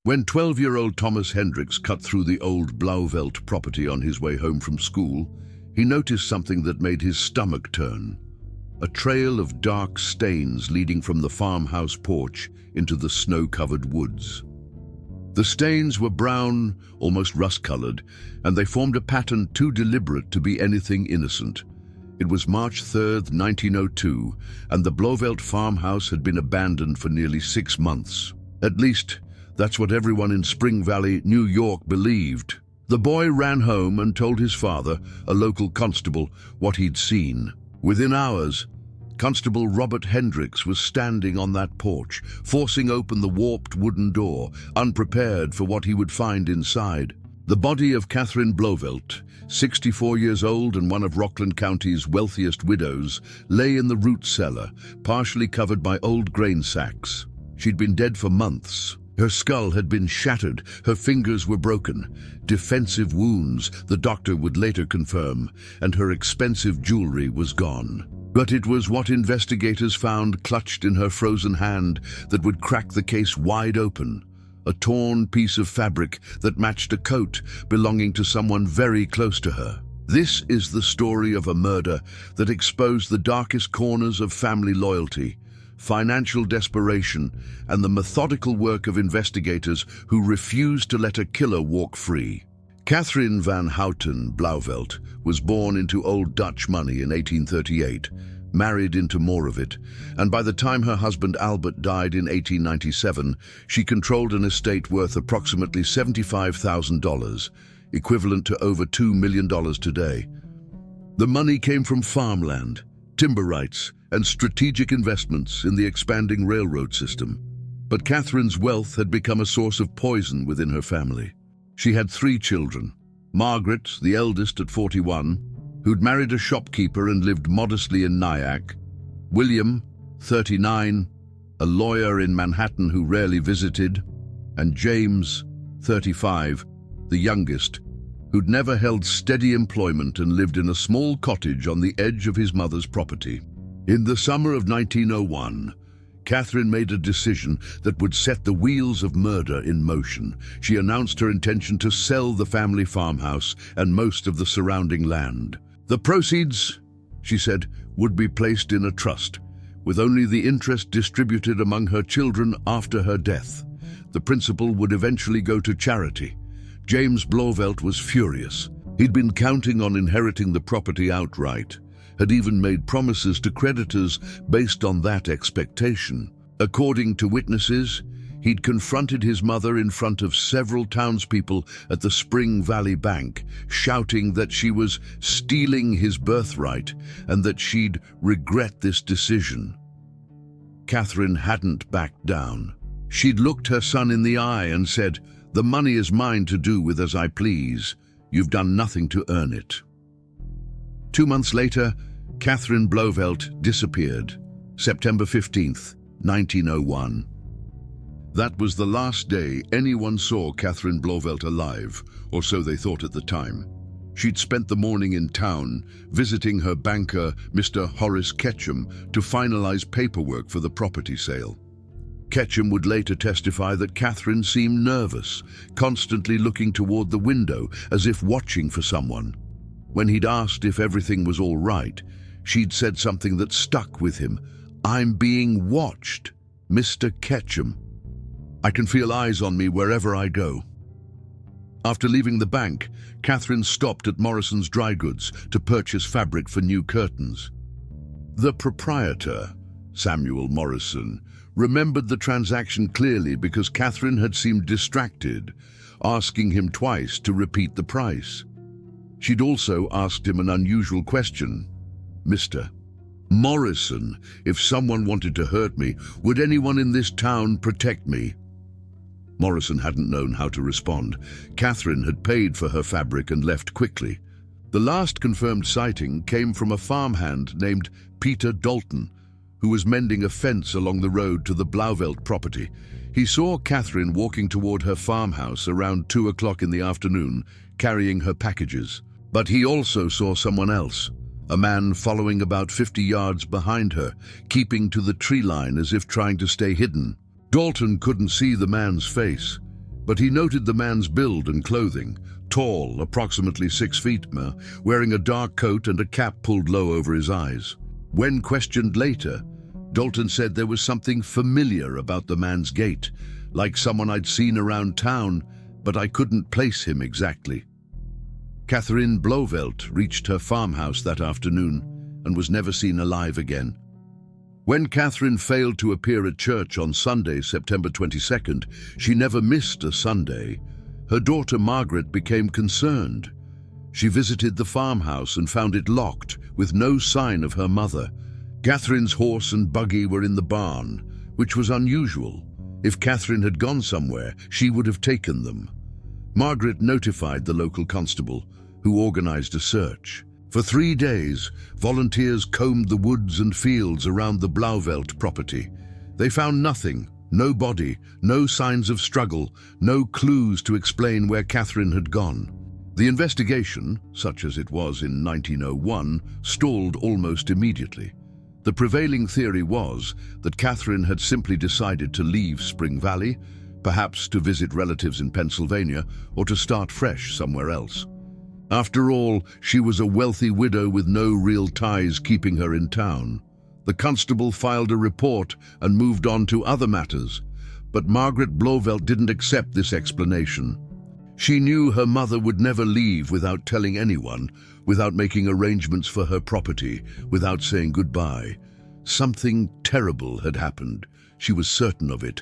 When 12-year-old Thomas Hendricks cut through the old Blauvelt property on his way home from school, he noticed something that made his stomach turn. A trail of dark stains leading from the farmhouse porch into the snow-covered woods. The stains were brown, almost rust-colored, and they formed a pattern too deliberate to be anything innocent. It was March 3rd, 1902, and the Blauvelt farmhouse had been abandoned for nearly 6 months. At least, that's what everyone in Spring Valley, New York, believed. The boy ran home and told his father, a local constable, what he'd seen. Within hours, Constable Robert Hendricks was standing on that porch, forcing open the warped wooden door, unprepared for what he would find inside. The body of Catherine Blauvelt, 64 years old and one of Rockland County's wealthiest widows, lay in the root cellar, partially covered by old grain sacks. She'd been dead for months. Her skull had been shattered, her fingers were broken. Defensive wounds, the doctor would later confirm, and her expensive jewelry was gone. But it was what investigators found clutched in her frozen hand that would crack the case wide open. A torn piece of fabric that matched a coat belonging to someone very close to her. This is the story of a murder that exposed the darkest corners of family loyalty, financial desperation, and the methodical work of investigators who refused to let a killer walk free. Catherine van Houten Blauvelt was born into Old Dutch money in 1838, married into more of it, and by the time her husband Albert died in 1897, she controlled an estate worth approximately $75,000, equivalent to over $2 million today. The money came from farmland, timber rights, and strategic investments in the expanding railroad system. But Catherine's wealth had become a source of poison within her family. She had 3 children. Margaret, the eldest at 41, who'd married a shopkeeper and lived modestly in Nyack. William, 39, a lawyer in Manhattan who rarely visited. And James, 35, the youngest, who'd never held steady employment and lived in a small cottage on the edge of his mother's property. In the summer of 1901, Catherine made a decision that would set the wheels of murder in motion. She announced her intention to sell the family farmhouse and most of the surrounding land. The proceeds, she said, would be placed in a trust, with only the interest distributed among her children after her death. The principal would eventually go to charity. James Blauvelt was furious. He'd been counting on inheriting the property outright, had even made promises to creditors based on that expectation. According to witnesses, he'd confronted his mother in front of several townspeople at the Spring Valley Bank, shouting that she was stealing his birthright and that she'd regret this decision. Catherine hadn't backed down. She'd looked her son in the eye and said, "The money is mine to do with as I please. You've done nothing to earn it." 2 months later, Catherine Blauvelt disappeared, September 15th, 1901. That was the last day anyone saw Catherine Blauvelt alive, or so they thought at the time. She'd spent the morning in town, visiting her banker, Mr. Horace Ketchum, to finalize paperwork for the property sale. Ketchum would later testify that Catherine seemed nervous, constantly looking toward the window as if watching for someone. When he'd asked if everything was all right, she'd said something that stuck with him. "I'm being watched, Mr. Ketchum. I can feel eyes on me wherever I go." After leaving the bank, Catherine stopped at Morrison's Dry Goods to purchase fabric for new curtains. The proprietor, Samuel Morrison, remembered the transaction clearly because Catherine had seemed distracted, asking him twice to repeat the price. She'd also asked him an unusual question. "Mr. Morrison, if someone wanted to hurt me, would anyone in this town protect me?" Morrison hadn't known how to respond. Catherine had paid for her fabric and left quickly. The last confirmed sighting came from a farmhand named Peter Dalton, who was mending a fence along the road to the Blauvelt property. He saw Catherine walking toward her farmhouse around 2 o'clock in the afternoon, carrying her packages. But he also saw someone else, a man following about 50 yards behind her, keeping to the tree line as if trying to stay hidden. Dalton couldn't see the man's face. But he noted the man's build and clothing, tall, approximately 6 feet, wearing a dark coat and a cap pulled low over his eyes. When questioned later, Dalton said there was something familiar about the man's gait, like someone I'd seen around town, but I couldn't place him exactly. Catherine Blauvelt reached her farmhouse that afternoon and was never seen alive again. When Catherine failed to appear at church on Sunday, September 22nd, she never missed a Sunday. Her daughter Margaret became concerned. She visited the farmhouse and found it locked, with no sign of her mother. Catherine's horse and buggy were in the barn, which was unusual. If Catherine had gone somewhere, she would have taken them. Margaret notified the local constable, who organized a search. For 3 days, volunteers combed the woods and fields around the Blauvelt property. They found nothing, no body, no signs of struggle, no clues to explain where Catherine had gone. The investigation, such as it was in 1901, stalled almost immediately. The prevailing theory was that Catherine had simply decided to leave Spring Valley, perhaps to visit relatives in Pennsylvania or to start fresh somewhere else. After all, she was a wealthy widow with no real ties keeping her in town. The constable filed a report and moved on to other matters, but Margaret Blauvelt didn't accept this explanation. She knew her mother would never leave without telling anyone, without making arrangements for her property, without saying goodbye. Something terrible had happened. She was certain of it.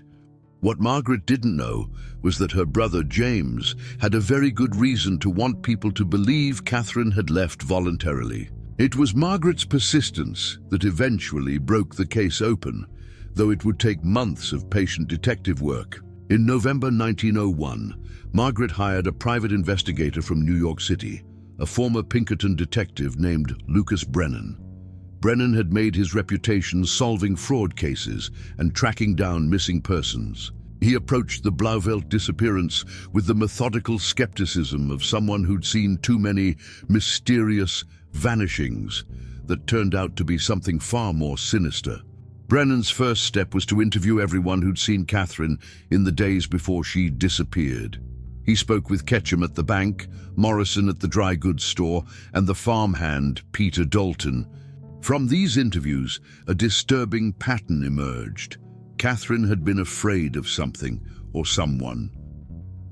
What Margaret didn't know was that her brother James had a very good reason to want people to believe Catherine had left voluntarily. It was Margaret's persistence that eventually broke the case open, though it would take months of patient detective work. In November 1901, Margaret hired a private investigator from New York City, a former Pinkerton detective named Lucas Brennan. Brennan had made his reputation solving fraud cases and tracking down missing persons. He approached the Blauvelt disappearance with the methodical skepticism of someone who'd seen too many mysterious vanishings that turned out to be something far more sinister. Brennan's first step was to interview everyone who'd seen Catherine in the days before she disappeared. He spoke with Ketchum at the bank, Morrison at the dry goods store, and the farmhand, Peter Dalton. From these interviews, a disturbing pattern emerged. Catherine had been afraid of something or someone.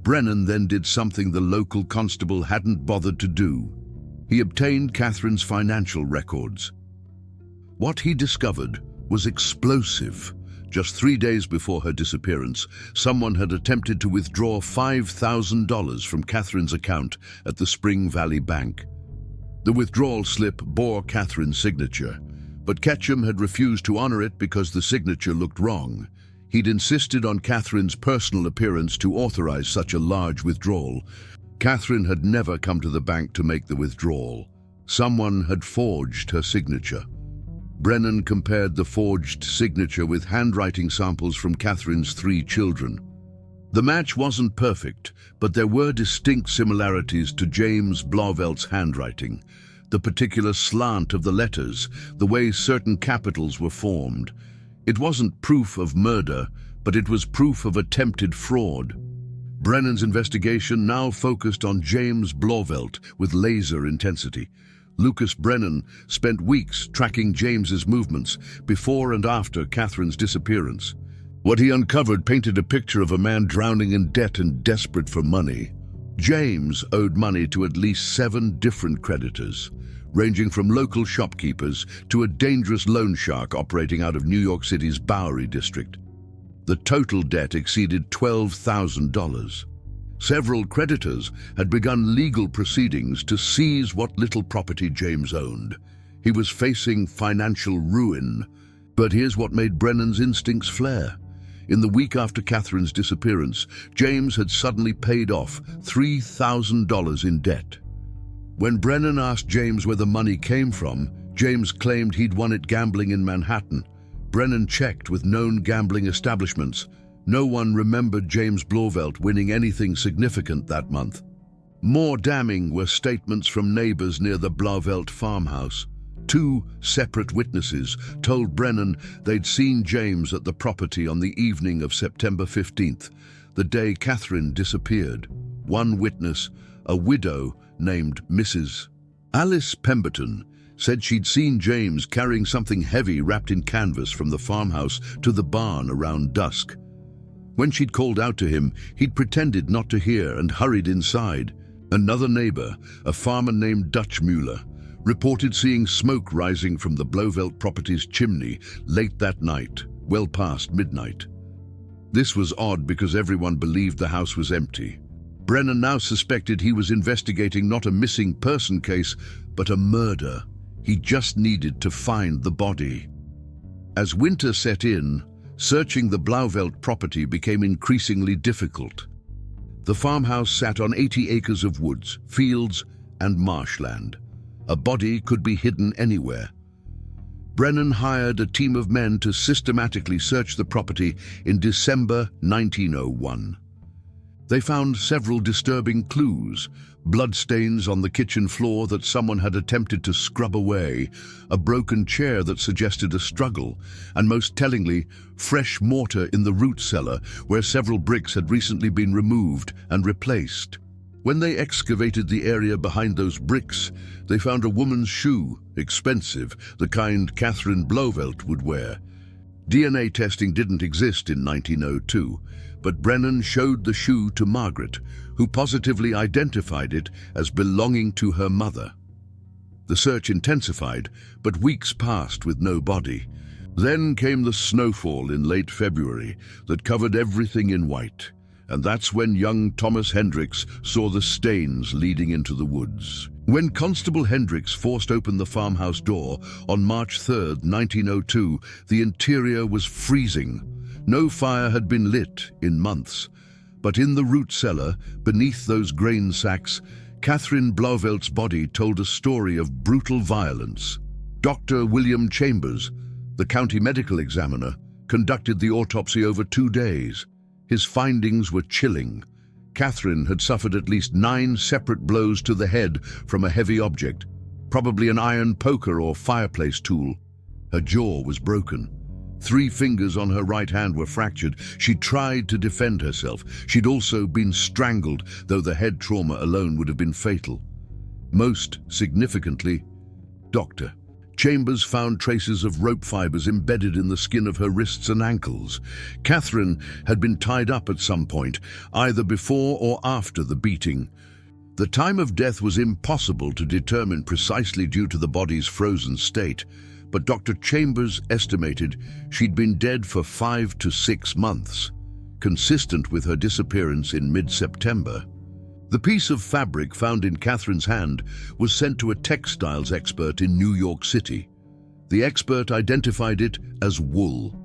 Brennan then did something the local constable hadn't bothered to do. He obtained Catherine's financial records. What he discovered was explosive. Just 3 days before her disappearance, someone had attempted to withdraw $5,000 from Catherine's account at the Spring Valley Bank. The withdrawal slip bore Catherine's signature, but Ketchum had refused to honor it because the signature looked wrong. He'd insisted on Catherine's personal appearance to authorize such a large withdrawal. Catherine had never come to the bank to make the withdrawal. Someone had forged her signature. Brennan compared the forged signature with handwriting samples from Catherine's 3 children. The match wasn't perfect, but there were distinct similarities to James Blauvelt's handwriting. The particular slant of the letters, the way certain capitals were formed. It wasn't proof of murder, but it was proof of attempted fraud. Brennan's investigation now focused on James Blauvelt with laser intensity. Lucas Brennan spent weeks tracking James's movements before and after Catherine's disappearance. What he uncovered painted a picture of a man drowning in debt and desperate for money. James owed money to at least 7 different creditors, ranging from local shopkeepers to a dangerous loan shark operating out of New York City's Bowery district. The total debt exceeded $12,000. Several creditors had begun legal proceedings to seize what little property James owned. He was facing financial ruin, but here's what made Brennan's instincts flare. In the week after Catherine's disappearance, James had suddenly paid off $3,000 in debt. When Brennan asked James where the money came from, James claimed he'd won it gambling in Manhattan. Brennan checked with known gambling establishments. No one remembered James Blauvelt winning anything significant that month. More damning were statements from neighbors near the Blauvelt farmhouse. 2 separate witnesses told Brennan they'd seen James at the property on the evening of September 15th. the day Catherine disappeared. One witness, a widow named Mrs. Alice Pemberton, said she'd seen James carrying something heavy wrapped in canvas from the farmhouse to the barn around dusk. When she'd called out to him, he'd pretended not to hear and hurried inside. Another neighbor, a farmer named Dutch Mueller, reported seeing smoke rising from the Blauvelt property's chimney late that night, well past midnight. This was odd because everyone believed the house was empty. Brennan now suspected he was investigating not a missing person case, but a murder. He just needed to find the body. As winter set in, searching the Blauvelt property became increasingly difficult. The farmhouse sat on 80 acres of woods, fields, and marshland. A body could be hidden anywhere. Brennan hired a team of men to systematically search the property in December 1901. They found several disturbing clues: bloodstains on the kitchen floor that someone had attempted to scrub away, a broken chair that suggested a struggle, and most tellingly, fresh mortar in the root cellar where several bricks had recently been removed and replaced. When they excavated the area behind those bricks, they found a woman's shoe, expensive, the kind Catherine Blauvelt would wear. DNA testing didn't exist in 1902, but Brennan showed the shoe to Margaret, who positively identified it as belonging to her mother. The search intensified, but weeks passed with no body. Then came the snowfall in late February that covered everything in white, and that's when young Thomas Hendricks saw the stains leading into the woods. When Constable Hendricks forced open the farmhouse door on March 3, 1902, the interior was freezing. No fire had been lit in months, but in the root cellar, beneath those grain sacks, Catherine Blauvelt's body told a story of brutal violence. Dr. William Chambers, the county medical examiner, conducted the autopsy over 2 days. His findings were chilling. Catherine had suffered at least 9 separate blows to the head from a heavy object, probably an iron poker or fireplace tool. Her jaw was broken. 3 fingers on her right hand were fractured. She tried to defend herself. She'd also been strangled, though the head trauma alone would have been fatal. Most significantly, Dr. Chambers found traces of rope fibers embedded in the skin of her wrists and ankles. Catherine had been tied up at some point, either before or after the beating. The time of death was impossible to determine precisely due to the body's frozen state, but Dr. Chambers estimated she'd been dead for 5 to 6 months, consistent with her disappearance in mid-September. The piece of fabric found in Catherine's hand was sent to a textiles expert in New York City. The expert identified it as wool,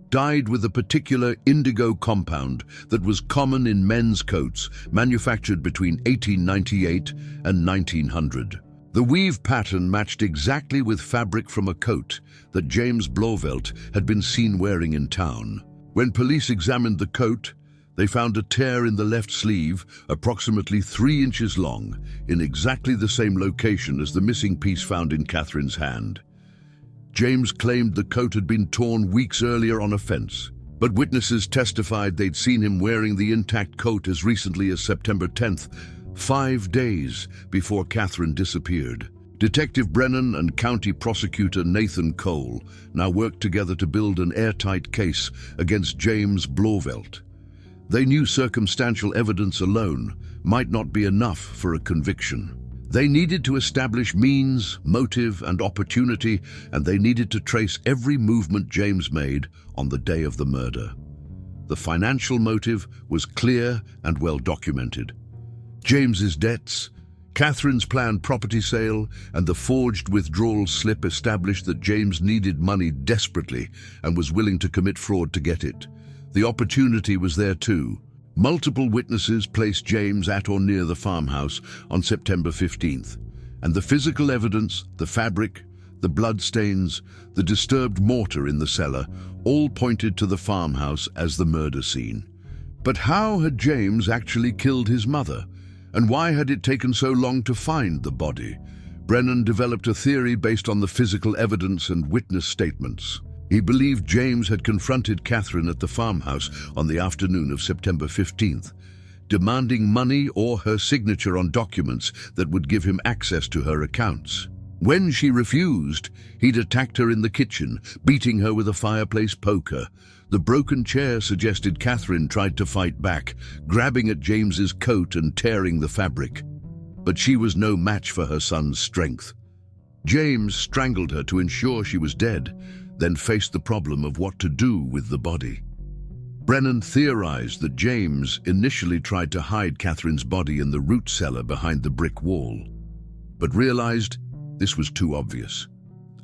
dyed with a particular indigo compound that was common in men's coats manufactured between 1898 and 1900. The weave pattern matched exactly with fabric from a coat that James Blauvelt had been seen wearing in town. When police examined the coat, they found a tear in the left sleeve, approximately 3 inches long, in exactly the same location as the missing piece found in Catherine's hand. James claimed the coat had been torn weeks earlier on a fence, but witnesses testified they'd seen him wearing the intact coat as recently as September 10th, 5 days before Catherine disappeared. Detective Brennan and County Prosecutor Nathan Cole now worked together to build an airtight case against James Blauvelt. They knew circumstantial evidence alone might not be enough for a conviction. They needed to establish means, motive, and opportunity, and they needed to trace every movement James made on the day of the murder. The financial motive was clear and well documented. James's debts, Catherine's planned property sale, and the forged withdrawal slip established that James needed money desperately and was willing to commit fraud to get it. The opportunity was there too. Multiple witnesses placed James at or near the farmhouse on September 15th, and the physical evidence, the fabric, the bloodstains, the disturbed mortar in the cellar, all pointed to the farmhouse as the murder scene. But how had James actually killed his mother? And why had it taken so long to find the body? Brennan developed a theory based on the physical evidence and witness statements. He believed James had confronted Catherine at the farmhouse on the afternoon of September 15th, demanding money or her signature on documents that would give him access to her accounts. When she refused, he'd attacked her in the kitchen, beating her with a fireplace poker. The broken chair suggested Catherine tried to fight back, grabbing at James's coat and tearing the fabric. But she was no match for her son's strength. James strangled her to ensure she was dead, then faced the problem of what to do with the body. Brennan theorized that James initially tried to hide Catherine's body in the root cellar behind the brick wall, but realized this was too obvious.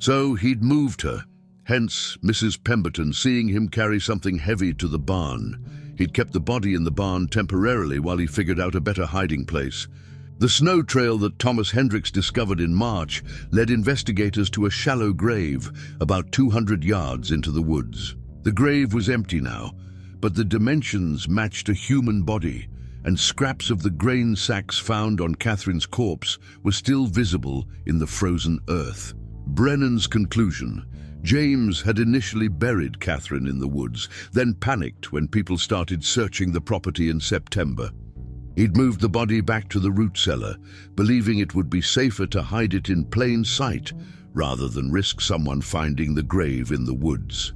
So he'd moved her, hence Mrs. Pemberton seeing him carry something heavy to the barn. He'd kept the body in the barn temporarily while he figured out a better hiding place. The snow trail that Thomas Hendricks discovered in March led investigators to a shallow grave about 200 yards into the woods. The grave was empty now, but the dimensions matched a human body, and scraps of the grain sacks found on Catherine's corpse were still visible in the frozen earth. Brennan's conclusion: James had initially buried Catherine in the woods, then panicked when people started searching the property in September. He'd moved the body back to the root cellar, believing it would be safer to hide it in plain sight rather than risk someone finding the grave in the woods.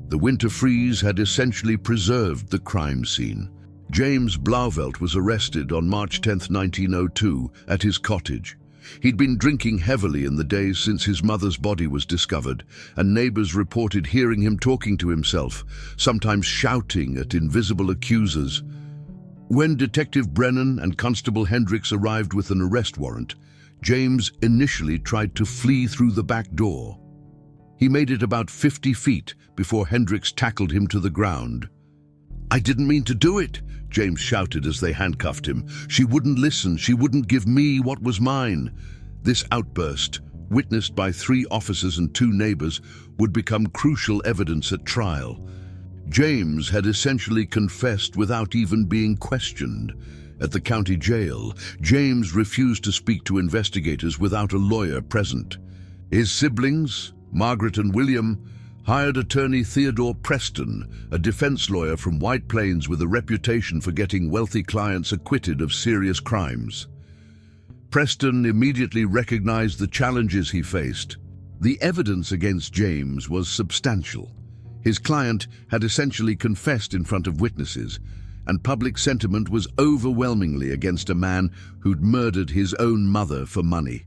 The winter freeze had essentially preserved the crime scene. James Blauvelt was arrested on March 10, 1902, at his cottage. He'd been drinking heavily in the days since his mother's body was discovered, and neighbors reported hearing him talking to himself, sometimes shouting at invisible accusers. When Detective Brennan and Constable Hendricks arrived with an arrest warrant, James initially tried to flee through the back door. He made it about 50 feet before Hendricks tackled him to the ground. "I didn't mean to do it," James shouted as they handcuffed him. "She wouldn't listen. She wouldn't give me what was mine." This outburst, witnessed by 3 officers and 2 neighbors, would become crucial evidence at trial. James had essentially confessed without even being questioned. At the county jail, James refused to speak to investigators without a lawyer present. His siblings, Margaret and William, hired attorney Theodore Preston, a defense lawyer from White Plains with a reputation for getting wealthy clients acquitted of serious crimes. Preston immediately recognized the challenges he faced. The evidence against James was substantial. His client had essentially confessed in front of witnesses, and public sentiment was overwhelmingly against a man who'd murdered his own mother for money.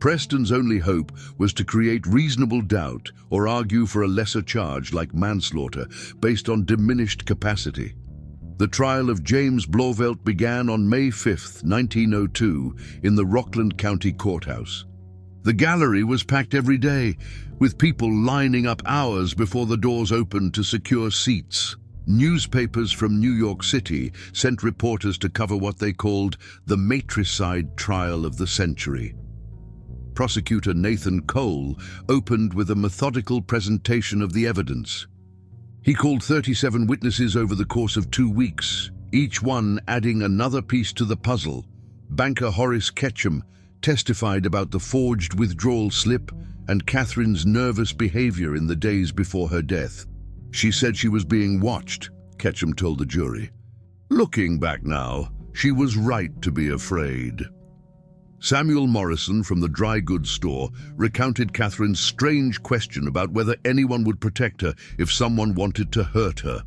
Preston's only hope was to create reasonable doubt or argue for a lesser charge like manslaughter based on diminished capacity. The trial of James Blauvelt began on May 5, 1902, in the Rockland County Courthouse. The gallery was packed every day, with people lining up hours before the doors opened to secure seats. Newspapers from New York City sent reporters to cover what they called the matricide trial of the century. Prosecutor Nathan Cole opened with a methodical presentation of the evidence. He called 37 witnesses over the course of 2 weeks, each one adding another piece to the puzzle. Banker Horace Ketchum testified about the forged withdrawal slip and Catherine's nervous behavior in the days before her death. "She said she was being watched," Ketchum told the jury. "Looking back now, she was right to be afraid." Samuel Morrison from the dry goods store recounted Catherine's strange question about whether anyone would protect her if someone wanted to hurt her.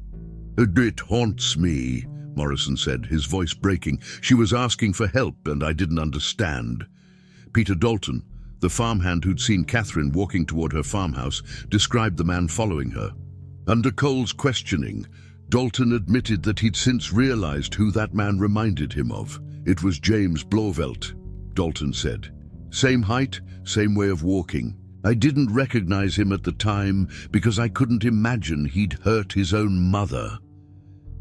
"It haunts me," Morrison said, his voice breaking. "She was asking for help and I didn't understand." Peter Dalton, the farmhand who'd seen Catherine walking toward her farmhouse, described the man following her. Under Cole's questioning, Dalton admitted that he'd since realized who that man reminded him of. "It was James Blauvelt," Dalton said. "Same height, same way of walking. I didn't recognize him at the time because I couldn't imagine he'd hurt his own mother."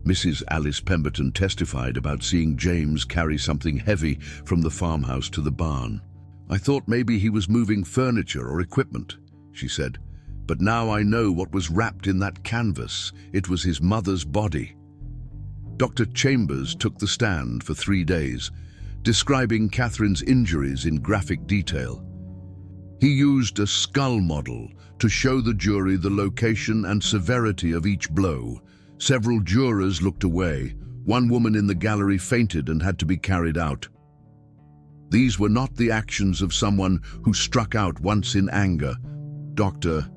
Mrs. Alice Pemberton testified about seeing James carry something heavy from the farmhouse to the barn. "I thought maybe he was moving furniture or equipment," she said. "But now I know what was wrapped in that canvas. It was his mother's body." Dr. Chambers took the stand for 3 days, describing Catherine's injuries in graphic detail. He used a skull model to show the jury the location and severity of each blow. Several jurors looked away. One woman in the gallery fainted and had to be carried out. These were not the actions of someone who struck out once in anger. Dr.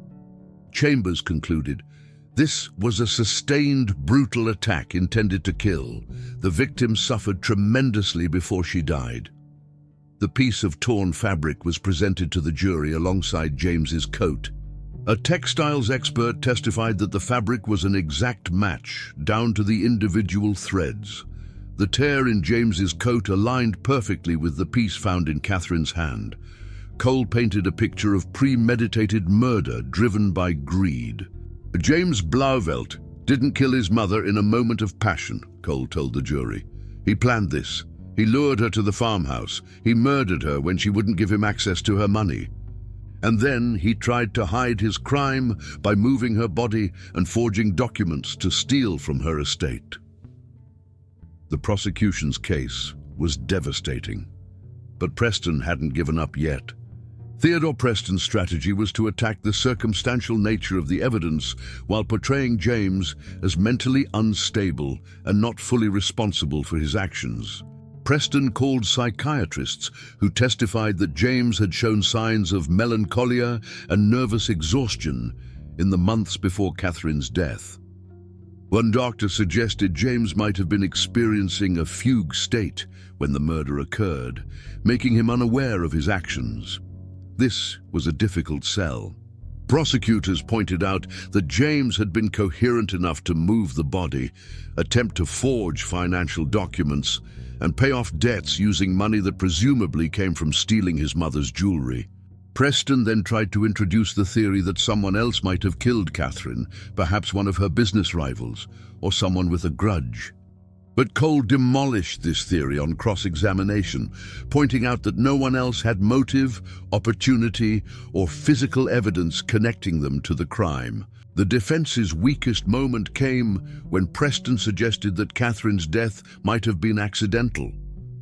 Chambers concluded, this was a sustained, brutal attack intended to kill. The victim suffered tremendously before she died. The piece of torn fabric was presented to the jury alongside James's coat. A textiles expert testified that the fabric was an exact match, down to the individual threads. The tear in James's coat aligned perfectly with the piece found in Catherine's hand. Cole painted a picture of premeditated murder driven by greed. James Blauvelt didn't kill his mother in a moment of passion, Cole told the jury. He planned this. He lured her to the farmhouse. He murdered her when she wouldn't give him access to her money. And then he tried to hide his crime by moving her body and forging documents to steal from her estate. The prosecution's case was devastating, but Preston hadn't given up yet. Theodore Preston's strategy was to attack the circumstantial nature of the evidence while portraying James as mentally unstable and not fully responsible for his actions. Preston called psychiatrists who testified that James had shown signs of melancholia and nervous exhaustion in the months before Catherine's death. One doctor suggested James might have been experiencing a fugue state when the murder occurred, making him unaware of his actions. This was a difficult sell. Prosecutors pointed out that James had been coherent enough to move the body, attempt to forge financial documents, and pay off debts using money that presumably came from stealing his mother's jewelry. Preston then tried to introduce the theory that someone else might have killed Catherine, perhaps one of her business rivals, or someone with a grudge. But Cole demolished this theory on cross-examination, pointing out that no one else had motive, opportunity, or physical evidence connecting them to the crime. The defense's weakest moment came when Preston suggested that Catherine's death might have been accidental,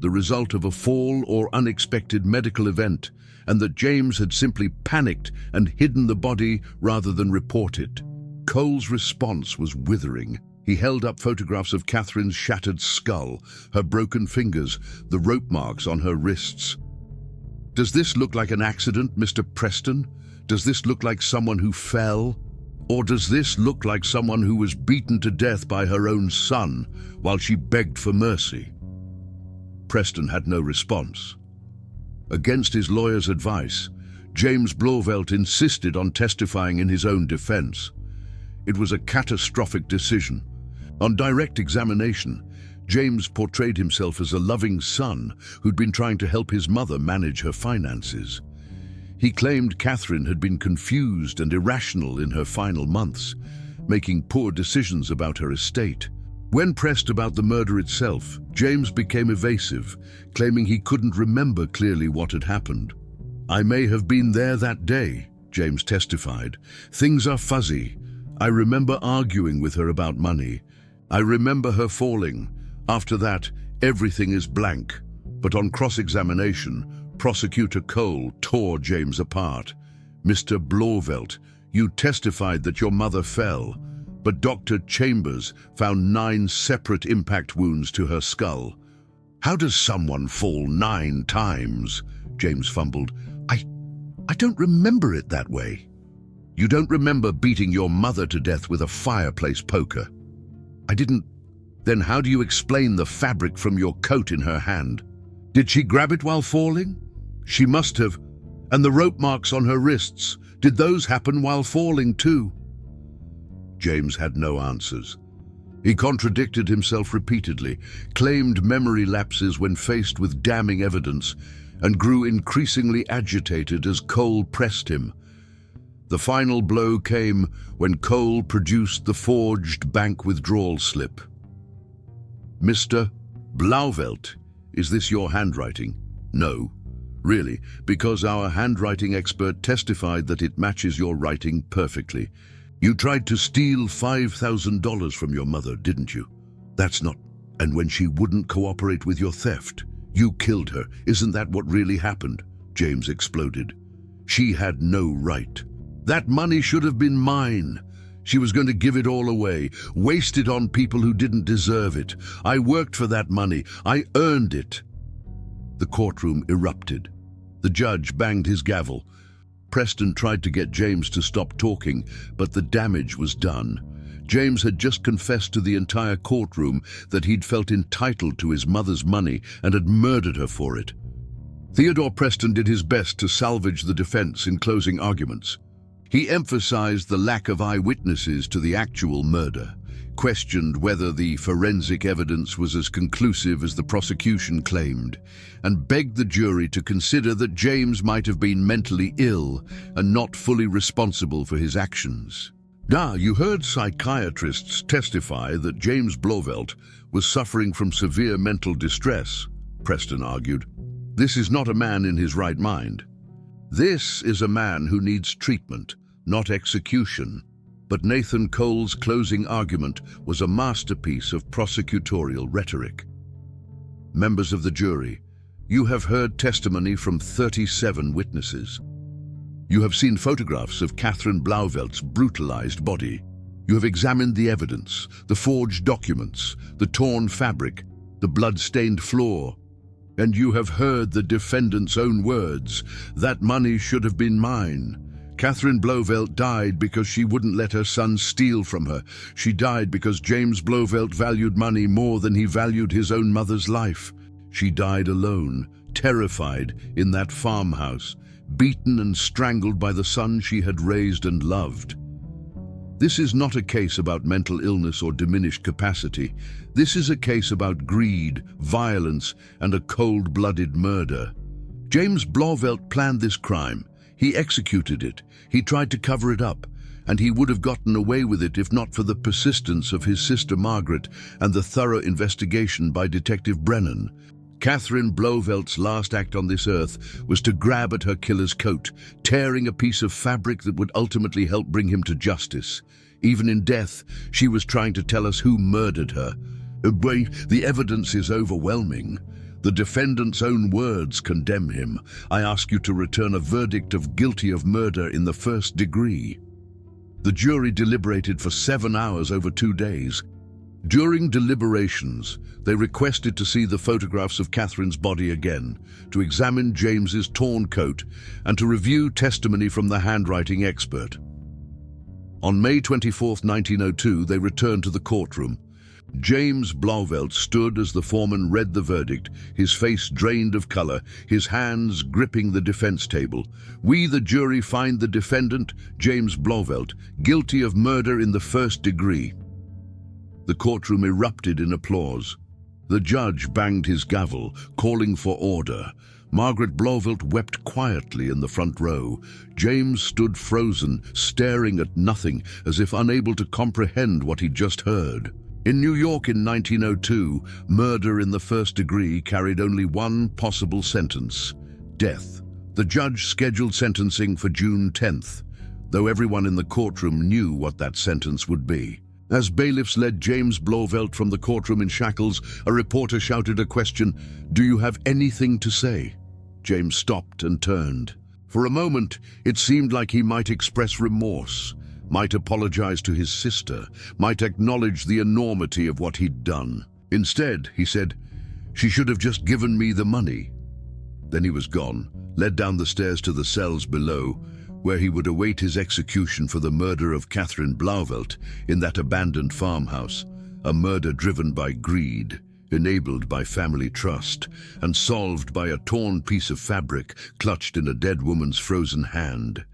the result of a fall or unexpected medical event, and that James had simply panicked and hidden the body rather than report it. Cole's response was withering. He held up photographs of Catherine's shattered skull, her broken fingers, the rope marks on her wrists. Does this look like an accident, Mr. Preston? Does this look like someone who fell? Or does this look like someone who was beaten to death by her own son while she begged for mercy? Preston had no response. Against his lawyer's advice, James Blauvelt insisted on testifying in his own defense. It was a catastrophic decision. On direct examination, James portrayed himself as a loving son who'd been trying to help his mother manage her finances. He claimed Catherine had been confused and irrational in her final months, making poor decisions about her estate. When pressed about the murder itself, James became evasive, claiming he couldn't remember clearly what had happened. "I may have been there that day," James testified. "Things are fuzzy. I remember arguing with her about money. I remember her falling. After that, everything is blank." But on cross-examination, Prosecutor Cole tore James apart. "Mr. Blauvelt, you testified that your mother fell, but Dr. Chambers found 9 separate impact wounds to her skull. How does someone fall 9 times?" James fumbled. I don't remember it that way." "You don't remember beating your mother to death with a fireplace poker?" "I didn't." "Then how do you explain the fabric from your coat in her hand? Did she grab it while falling?" "She must have. And the rope marks on her wrists, did those happen while falling too?" James had no answers. He contradicted himself repeatedly, claimed memory lapses when faced with damning evidence, and grew increasingly agitated as Cole pressed him. The final blow came when Cole produced the forged bank withdrawal slip. "Mr. Blauvelt, is this your handwriting?" "No." "Really? Because our handwriting expert testified that it matches your writing perfectly. You tried to steal $5,000 from your mother, didn't you?" "That's not." "And when she wouldn't cooperate with your theft, you killed her. Isn't that what really happened?" James exploded. She had no right. That money should have been mine. She was going to give it all away, waste it on people who didn't deserve it. I worked for that money. I earned it. The courtroom erupted. The judge banged his gavel. Preston tried to get James to stop talking, but the damage was done. James had just confessed to the entire courtroom that he'd felt entitled to his mother's money and had murdered her for it. Theodore Preston did his best to salvage the defense in closing arguments. He emphasized the lack of eyewitnesses to the actual murder, questioned whether the forensic evidence was as conclusive as the prosecution claimed, and begged the jury to consider that James might have been mentally ill and not fully responsible for his actions. You heard psychiatrists testify that James Blauvelt was suffering from severe mental distress, Preston argued. This is not a man in his right mind. This is a man who needs treatment, not execution. But Nathan Cole's closing argument was a masterpiece of prosecutorial rhetoric. Members of the jury, you have heard testimony from 37 witnesses. You have seen photographs of Catherine Blauvelt's brutalized body. You have examined the evidence, the forged documents, the torn fabric, the blood-stained floor. And you have heard the defendant's own words, that money should have been mine. Catherine Blauvelt died because she wouldn't let her son steal from her. She died because James Blauvelt valued money more than he valued his own mother's life. She died alone, terrified, in that farmhouse, beaten and strangled by the son she had raised and loved. This is not a case about mental illness or diminished capacity. This is a case about greed, violence, and a cold-blooded murder. James Blauvelt planned this crime. He executed it. He tried to cover it up, and he would have gotten away with it if not for the persistence of his sister Margaret and the thorough investigation by Detective Brennan. Catherine Blauvelt's last act on this earth was to grab at her killer's coat, tearing a piece of fabric that would ultimately help bring him to justice. Even in death, she was trying to tell us who murdered her. The evidence is overwhelming. The defendant's own words condemn him. I ask you to return a verdict of guilty of murder in the first degree. The jury deliberated for 7 hours over 2 days. During deliberations, they requested to see the photographs of Catherine's body again, to examine James's torn coat, and to review testimony from the handwriting expert. On May 24, 1902, they returned to the courtroom. James Blauvelt stood as the foreman read the verdict, his face drained of color, his hands gripping the defense table. We, the jury, find the defendant, James Blauvelt, guilty of murder in the first degree. The courtroom erupted in applause. The judge banged his gavel, calling for order. Margaret Blauvelt wept quietly in the front row. James stood frozen, staring at nothing, as if unable to comprehend what he'd just heard. In New York in 1902, murder in the first degree carried only one possible sentence: death. The judge scheduled sentencing for June 10th, though everyone in the courtroom knew what that sentence would be. As bailiffs led James Blauvelt from the courtroom in shackles, a reporter shouted a question, "Do you have anything to say?" James stopped and turned. For a moment, it seemed like he might express remorse, might apologize to his sister, might acknowledge the enormity of what he'd done. Instead, he said, "She should have just given me the money." Then he was gone, led down the stairs to the cells below, where he would await his execution for the murder of Catherine Blauvelt in that abandoned farmhouse, a murder driven by greed, enabled by family trust, and solved by a torn piece of fabric clutched in a dead woman's frozen hand.